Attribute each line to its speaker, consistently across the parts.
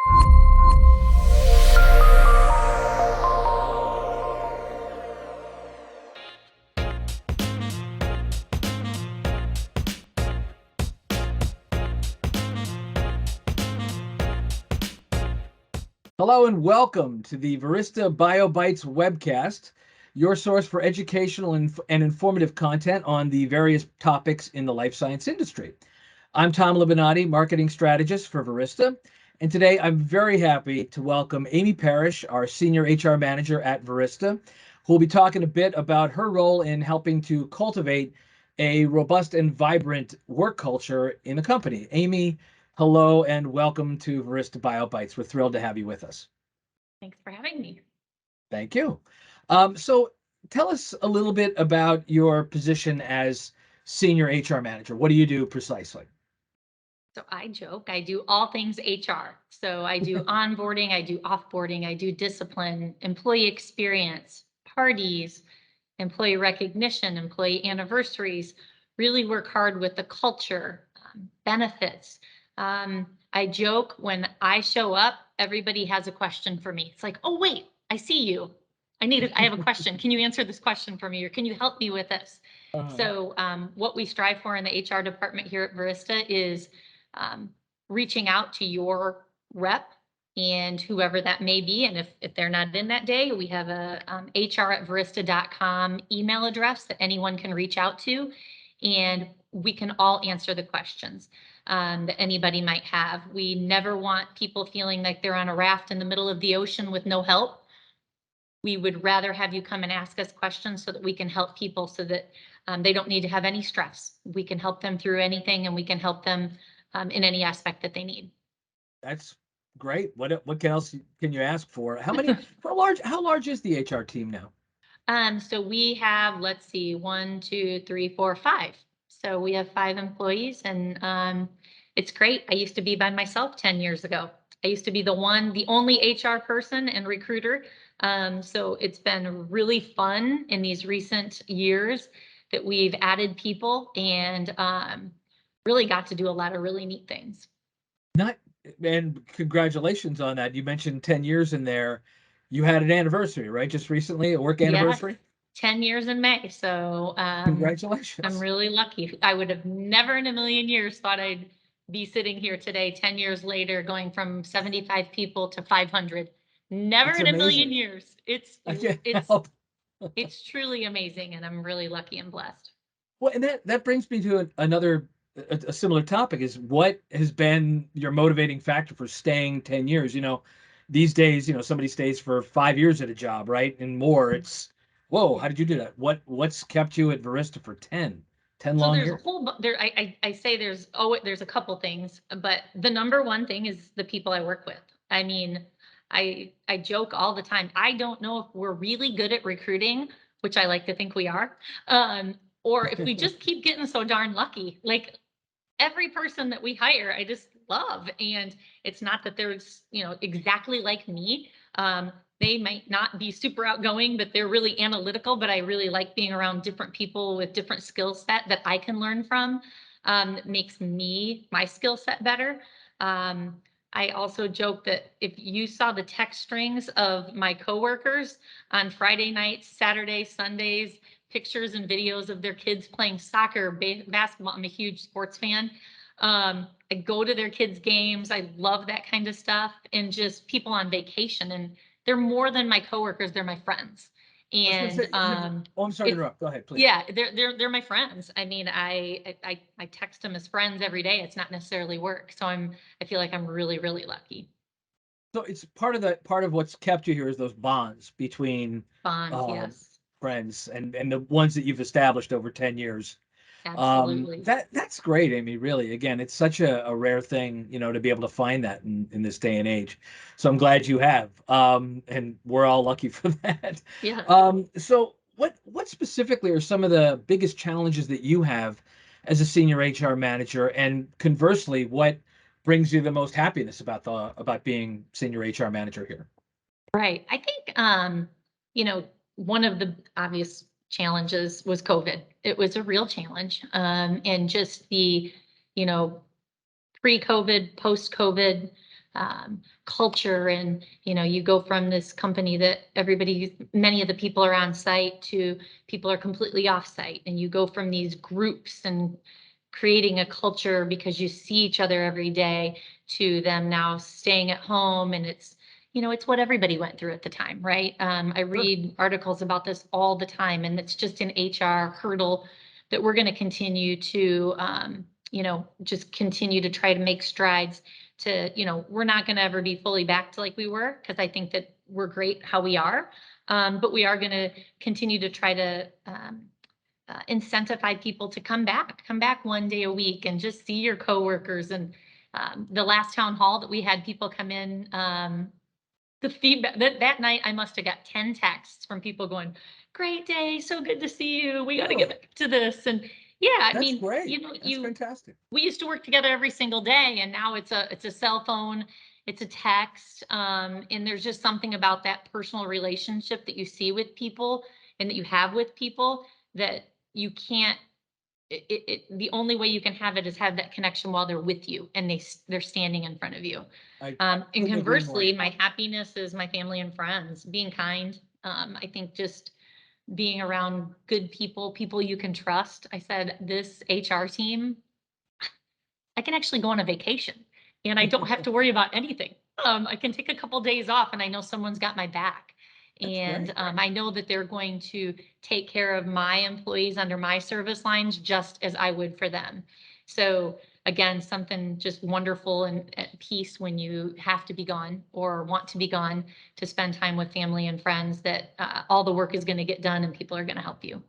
Speaker 1: Hello and welcome to the Verista BioBytes webcast, your source for educational and informative content on the various topics in the life science industry. I'm Tom Libonate, Marketing Strategist for Verista, and today I'm very happy to welcome Aimee Parrish, our Senior HR Manager at Verista, who will be talking a bit about her role in helping to cultivate a robust and vibrant work culture in the company. Aimee, hello and welcome to Verista BioBytes. We're thrilled to have you with us.
Speaker 2: Thanks for having me.
Speaker 1: Thank you. So tell us a little bit about your position as Senior HR Manager. What do you do precisely?
Speaker 2: So I joke, I do all things HR. So I do onboarding, I do offboarding, I do discipline, employee experience, parties, employee recognition, employee anniversaries, really work hard with the culture, benefits. I joke when I show up, everybody has a question for me. It's like, oh, wait, I see you. I have a question. Can you answer this question for me? Or can you help me with this? So what we strive for in the HR department here at Verista is reaching out to your rep and whoever that may be. And if they're not in that day, we have a hr@verista.com email address that anyone can reach out to, and we can all answer the questions that anybody might have. We never want people feeling like they're on a raft in the middle of the ocean with no help. We would rather have you come and ask us questions so that we can help people so that they don't need to have any stress. We can help them through anything, and we can help them in any aspect that they need.
Speaker 1: That's great. What else can you ask for? How large is the HR team now?
Speaker 2: So we have, let's see, 1, 2, 3, 4, 5. So we have 5 employees, and it's great. I used to be by myself 10 years ago. I used to be the only HR person and recruiter. So it's been really fun in these recent years that we've added people and really got to do a lot of really neat things.
Speaker 1: And congratulations on that. You mentioned 10 years in there. You had an anniversary, right? Just recently, a work anniversary?
Speaker 2: Yes, 10 years in May. So
Speaker 1: Congratulations.
Speaker 2: I'm really lucky. I would have never in a million years thought I'd be sitting here today, 10 years later, going from 75 people to 500. Never in a million years. It's truly amazing, and I'm really lucky and blessed.
Speaker 1: Well, and that brings me to a similar topic, is what has been your motivating factor for staying 10 years? These days, somebody stays for 5 years at a job, right? And more. It's, whoa, how did you do that? What's kept you at Verista for 10 long years?
Speaker 2: So there's a whole, I say there's a couple things, but the number one thing is the people I work with. I mean, I joke all the time. I don't know if we're really good at recruiting, which I like to think we are, or if we just keep getting so darn lucky. Like every person that we hire, I just love. And it's not that there's, exactly like me. They might not be super outgoing, but they're really analytical. But I really like being around different people with different skill set that I can learn from. It makes my skill set better. I also joke that if you saw the text strings of my coworkers on Friday nights, Saturdays, Sundays, pictures and videos of their kids playing soccer, basketball. I'm a huge sports fan. I go to their kids' games. I love that kind of stuff, and just people on vacation. And they're more than my coworkers; they're my friends. And
Speaker 1: I'm sorry to interrupt. Go ahead, please.
Speaker 2: Yeah, they're my friends. I mean, I text them as friends every day. It's not necessarily work, so I feel like I'm really, really lucky.
Speaker 1: So it's part of what's kept you here is those bonds between
Speaker 2: Yes.
Speaker 1: friends and the ones that you've established over 10 years.
Speaker 2: Absolutely.
Speaker 1: That's great, Aimee. Really, again, it's such a rare thing, to be able to find that in this day and age. So I'm glad you have, and we're all lucky for that.
Speaker 2: Yeah.
Speaker 1: So what specifically are some of the biggest challenges that you have as a senior HR manager, and conversely, what brings you the most happiness about being senior HR manager here?
Speaker 2: Right. I think one of the obvious challenges was COVID. It was a real challenge. And just the, pre-COVID, post-COVID, culture. And, you go from this company that many of the people are on site to people are completely off site. And you go from these groups and creating a culture because you see each other every day to them now staying at home. And it's what everybody went through at the time, right? I read articles about this all the time, and it's just an HR hurdle that we're going to continue to, just continue to try to make strides to, we're not going to ever be fully back to like we were, because I think that we're great how we are. But we are going to continue to try to incentivize people to come back 1 day a week and just see your coworkers. And the last town hall that we had people come in, the feedback that night, I must have got 10 texts from people going, "Great day, so good to see you. We got to get back to this." And yeah,
Speaker 1: That's great. That's fantastic.
Speaker 2: We used to work together every single day, and now it's a cell phone, it's a text, and there's just something about that personal relationship that you see with people and that you have with people that you can't. The only way you can have it is have that connection while they're with you and they're standing in front of you. And conversely, my happiness is my family and friends, being kind. I think just being around good people you can trust. I said, this HR team, I can actually go on a vacation and I don't have to worry about anything. I can take a couple days off and I know someone's got my back. And I know that they're going to take care of my employees under my service lines just as I would for them. So again, something just wonderful and at peace when you have to be gone or want to be gone to spend time with family and friends, that all the work is going to get done and people are going to help you.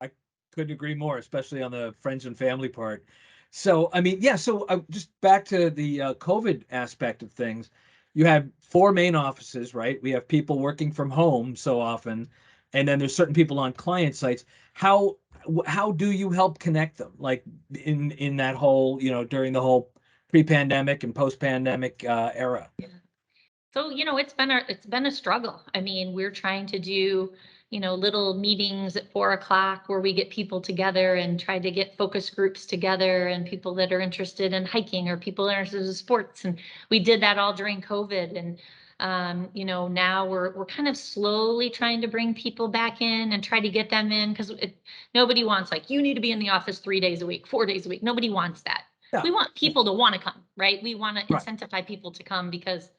Speaker 1: I couldn't agree more, especially on the friends and family part. So, I mean, yeah, so just back to the COVID aspect of things. You have 4 main offices, right? We have people working from home so often, and then there's certain people on client sites. How do you help connect them, like in that whole, during the whole pre-pandemic and post-pandemic era?
Speaker 2: Yeah. So, it's been a struggle. I mean, we're trying to do, little meetings at 4 o'clock where we get people together and try to get focus groups together and people that are interested in hiking or people that are interested in sports. And we did that all during COVID. And, now we're kind of slowly trying to bring people back in and try to get them in, because nobody wants, like, you need to be in the office 3 days a week, 4 days a week. Nobody wants that.
Speaker 1: Yeah.
Speaker 2: We want people to want to come, right? We want to
Speaker 1: Right.
Speaker 2: incentivize people to come because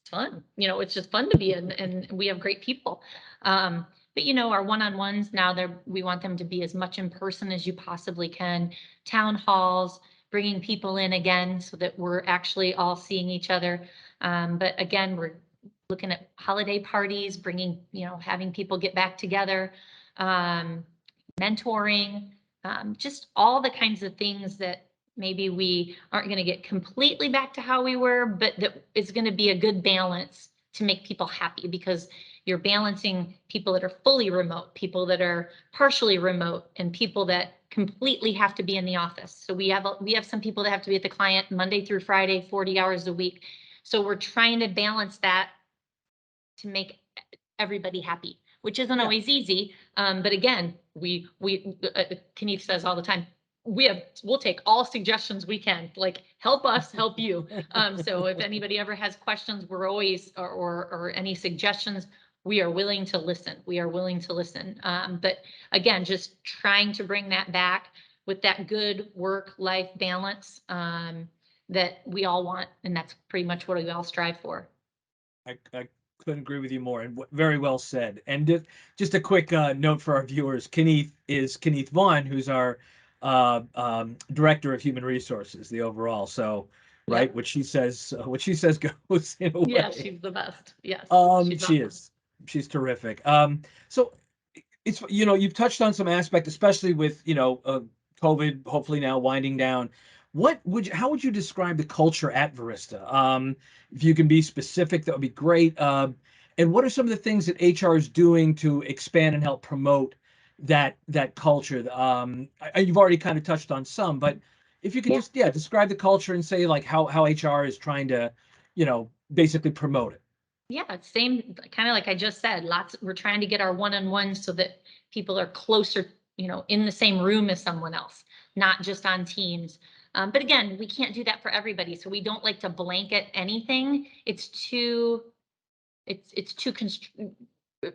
Speaker 2: it's fun. It's just fun to be in, and we have great people. But our one-on-ones now, we want them to be as much in person as you possibly can. Town halls, bringing people in again so that we're actually all seeing each other. But again, we're looking at holiday parties, bringing, having people get back together, mentoring, just all the kinds of things that maybe we aren't going to get completely back to how we were, but that is going to be a good balance to make people happy, because you're balancing people that are fully remote, people that are partially remote, and people that completely have to be in the office. So we have some people that have to be at the client Monday through Friday, 40 hours a week. So we're trying to balance that to make everybody happy, which isn't always easy. But again, Kenneth says all the time, we'll take all suggestions we can, like, help us help you. So if anybody ever has questions, we're always, or any suggestions, we are willing to listen. But again, just trying to bring that back with that good work-life balance that we all want. And that's pretty much what we all strive for.
Speaker 1: I couldn't agree with you more, and very well said. And just a quick note for our viewers: Kenneth Vaughn, who's our director of human resources, the overall. So, right, yep. What she says goes in a way.
Speaker 2: Yeah, she's the best. Yes,
Speaker 1: she is. She's terrific. So it's you've touched on some aspect, especially with COVID, hopefully now winding down. How would you describe the culture at Verista? If you can be specific, that would be great. And what are some of the things that HR is doing to expand and help promote that culture? You've already kind of touched on some, but if you could just describe the culture and say like how HR is trying to, basically promote it.
Speaker 2: Yeah, same, kind of like I just said, we're trying to get our one-on-ones so that people are closer, in the same room as someone else, not just on Teams. But again, we can't do that for everybody. So we don't like to blanket anything. It's too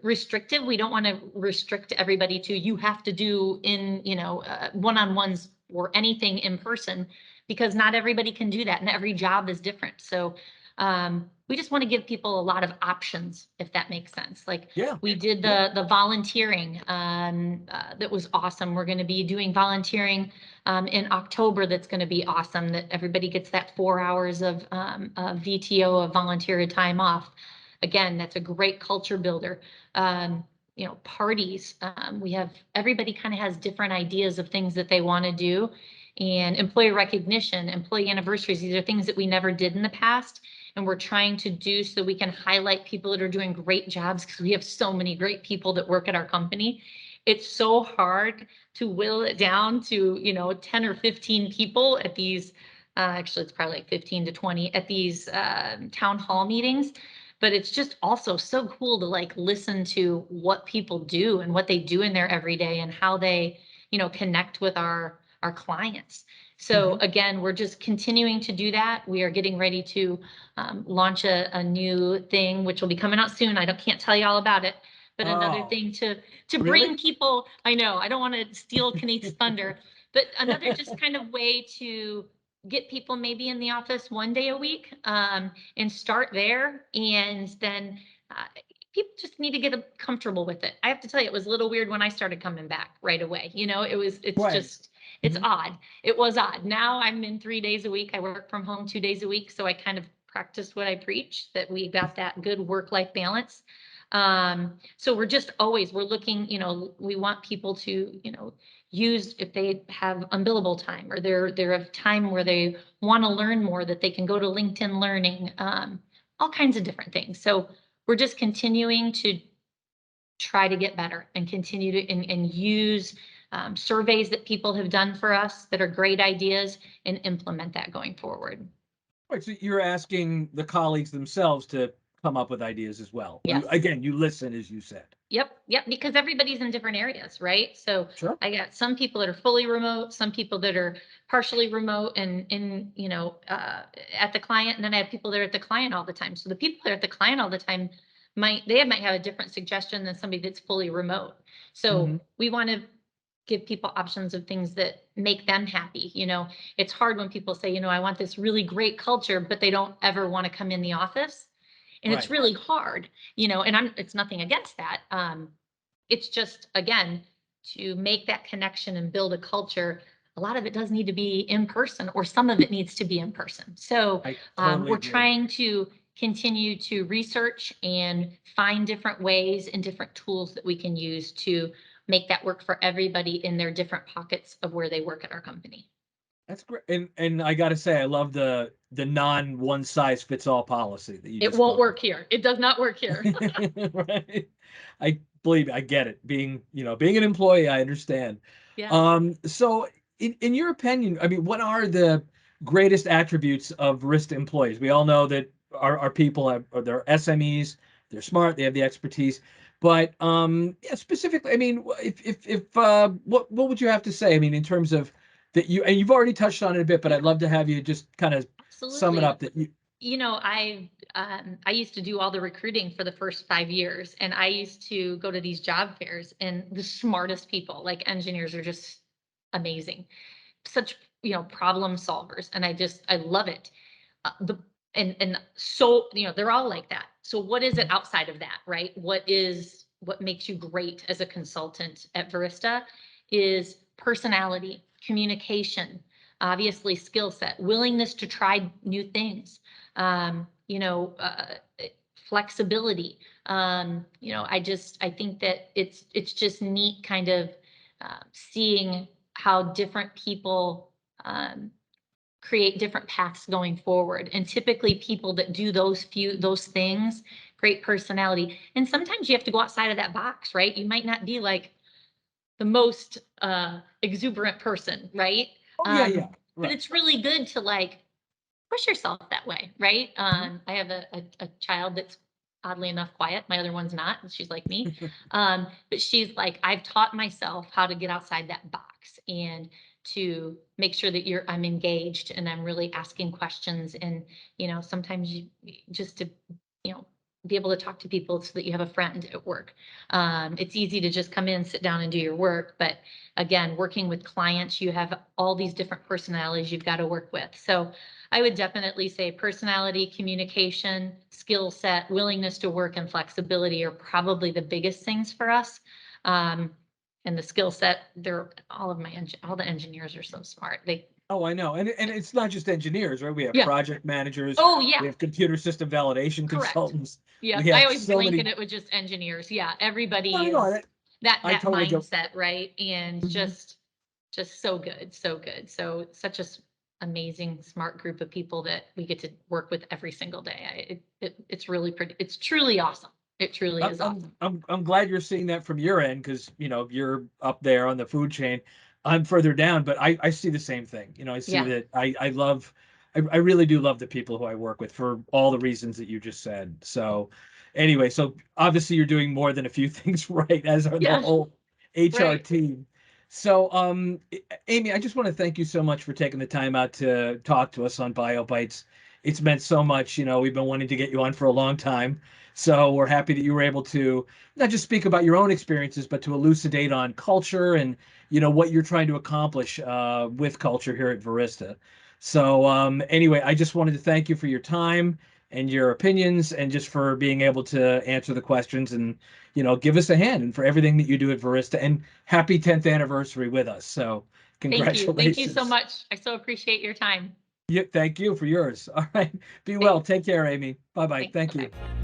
Speaker 2: restrictive. We don't want to restrict everybody to, you have to do in, one-on-ones or anything in person, because not everybody can do that and every job is different. So we just want to give people a lot of options, if that makes sense. Like,
Speaker 1: Yeah.
Speaker 2: we did the volunteering that was awesome. We're going to be doing volunteering in October. That's going to be awesome, that everybody gets that 4 hours of VTO, of volunteer time off. Again, that's a great culture builder. Parties. We have, everybody kind of has different ideas of things that they want to do. And employee recognition, employee anniversaries, these are things that we never did in the past. And we're trying to do so we can highlight people that are doing great jobs, because we have so many great people that work at our company. It's so hard to whittle it down to, 10 or 15 people at these, actually it's probably like 15 to 20 at these town hall meetings. But it's just also so cool to like listen to what people do and what they do in there every day, and how they, connect with our clients. So again, we're just continuing to do that. We are getting ready to launch a new thing, which will be coming out soon. Can't tell you all about it, but another thing to
Speaker 1: Really?
Speaker 2: bring people. I know I don't want to steal Kenique's thunder, but another just kind of way to get people maybe in the office 1 day a week, and start there. And then people just need to get comfortable with it. I have to tell you, it was a little weird when I started coming back right away. It's
Speaker 1: Right.
Speaker 2: just, it's odd. It was odd. Now I'm in 3 days a week. I work from home 2 days a week. So I kind of practice what I preach, that we got that good work-life balance. So we're looking, we want people to, use, if they have unbillable time, or they're of time where they want to learn more, that they can go to LinkedIn Learning, all kinds of different things. So we're just continuing to try to get better and continue to and use surveys that people have done for us that are great ideas, and implement that going forward.
Speaker 1: Right. So you're asking the colleagues themselves to come up with ideas as well.
Speaker 2: Yes.
Speaker 1: Again, you listen, as you said.
Speaker 2: Yep, because everybody's in different areas, right? So
Speaker 1: Sure.
Speaker 2: I got some people that are fully remote, some people that are partially remote and at the client, and then I have people that are at the client all the time. So the people that are at the client all the time might have a different suggestion than somebody that's fully remote. So
Speaker 1: hmm
Speaker 2: we want to give people options of things that make them happy. It's hard when people say, I want this really great culture, but they don't ever want to come in the office. And it's
Speaker 1: Right.
Speaker 2: really hard, and it's nothing against that. It's just, again, to make that connection and build a culture, a lot of it does need to be in person, or some of it needs to be in person. So
Speaker 1: I totally
Speaker 2: we're
Speaker 1: agree.
Speaker 2: trying to continue to research and find different ways and different tools that we can use to make that work for everybody in their different pockets of where they work at our company.
Speaker 1: That's great. And I got to say, I love the non one size fits all policy that you
Speaker 2: It
Speaker 1: just
Speaker 2: won't
Speaker 1: spoke
Speaker 2: work here. It does not work here.
Speaker 1: of. Right. I believe I get it. Being an employee, I understand.
Speaker 2: Yeah.
Speaker 1: So in your opinion, I mean, what are the greatest attributes of Verista employees? We all know that our people they're SMEs, they're smart, they have the expertise. But yeah, specifically, I mean, if what would you have to say? I mean, in terms of that you've already touched on it a bit, but
Speaker 2: Yeah,
Speaker 1: I'd love to have you just kind of sum it
Speaker 2: absolutely.
Speaker 1: up that you
Speaker 2: I used to do all the recruiting for the first 5 years, and I used to go to these job fairs, and the smartest people, like engineers, are just amazing. Such, problem solvers, and I love it. The and so, they're all like that. So what is it outside of that, right? What makes you great as a consultant at Verista is personality, communication, obviously skill set, willingness to try new things, um, you know, uh, flexibility. I think that it's just neat kind of seeing how different people create different paths going forward. And typically people that do those things, great personality. And sometimes you have to go outside of that box, right? You might not be like the most exuberant person, right?
Speaker 1: oh yeah, yeah,
Speaker 2: But
Speaker 1: right.
Speaker 2: it's really good to like push yourself that way, right? I have a child that's oddly enough quiet. My other one's not. She's like me. But she's like, I've taught myself how to get outside that box and to make sure that I'm engaged and I'm really asking questions. And, sometimes you just to, be able to talk to people so that you have a friend at work. It's easy to just come in, sit down and do your work. But again, working with clients, you have all these different personalities you've got to work with. So I would definitely say personality, communication, skill set, willingness to work, and flexibility are probably the biggest things for us. And the skill set, all the engineers are so smart.
Speaker 1: Oh, I know. And it's not just engineers, right? We have
Speaker 2: Yeah.
Speaker 1: project managers.
Speaker 2: Oh, yeah.
Speaker 1: We have computer system validation
Speaker 2: Correct.
Speaker 1: consultants.
Speaker 2: Yeah.
Speaker 1: We
Speaker 2: I
Speaker 1: have
Speaker 2: always
Speaker 1: so many.
Speaker 2: blanket it with just engineers. Yeah. Everybody
Speaker 1: No, no,
Speaker 2: is that
Speaker 1: I totally go.
Speaker 2: mindset, right? And
Speaker 1: Mhm.
Speaker 2: just so good. So good. So such amazing, smart group of people that we get to work with every single day. It's really pretty. It's truly awesome. It truly is awesome.
Speaker 1: I'm glad you're seeing that from your end because you're up there on the food chain. I'm further down, but I see the same thing. I see
Speaker 2: Yeah.
Speaker 1: that I really do love the people who I work with for all the reasons that you just said. So anyway, so obviously you're doing more than a few things right, as are the
Speaker 2: Yeah.
Speaker 1: whole HR
Speaker 2: Right.
Speaker 1: team. So Aimee, I just want to thank you so much for taking the time out to talk to us on BioBytes. It's meant so much. We've been wanting to get you on for a long time. So we're happy that you were able to not just speak about your own experiences, but to elucidate on culture and what you're trying to accomplish with culture here at Verista. So anyway, I just wanted to thank you for your time and your opinions, and just for being able to answer the questions and give us a hand, and for everything that you do at Verista. And happy 10th anniversary with us. So
Speaker 2: Thank you. Thank you so
Speaker 1: congratulations.
Speaker 2: much. I so appreciate your time.
Speaker 1: Yeah, thank you for yours. All right. Be well.
Speaker 2: Thanks.
Speaker 1: Take care, Aimee. Bye bye.
Speaker 2: Thanks.
Speaker 1: Thank you.
Speaker 2: Bye-bye.